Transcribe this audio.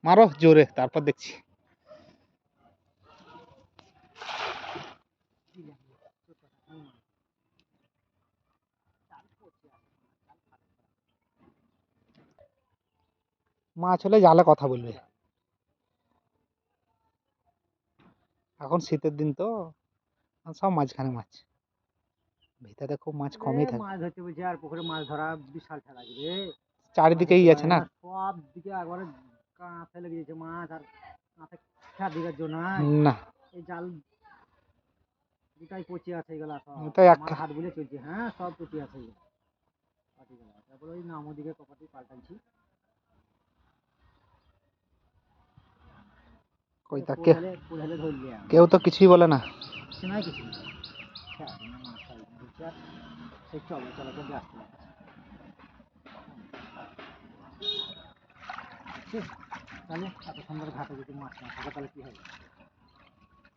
মারো জোরে, তারপর দেখছি। মাছ হলে জালে কথা বলবে। এখন শীতের দিন তো সব মাঝখানে মাছ, ভিতরে খুব মাছ কমই থাকে। মাছ ধরতে বলছে আর পুকুরে মাছ ধরা বিশাল ঠেলা রে, চারিদিকেই আছে না, সব দিকে একবারে কাঁথে লেগে গেছে মাছ, আর কাঁথে খেয়ার দিকের জন্য না এই জাল দুটাই পচে আছে এগুলা সব, তাই আমার হাত বুলে চলছে। হ্যাঁ সব পচে আছে এগুলো। তারপরে ওই নাম ওদিকে কপাটি পাল্টাইছি। কই তা কোদালে ধরলি কেউ তো কিছুই বলে না। কিছু নাই কিছু নাই, মাছ আর সে চলো চলো করে ব্যস্ত তাহলে এত সুন্দর ঘাটে যদি মাছ না থাকে তাহলে কি হবে?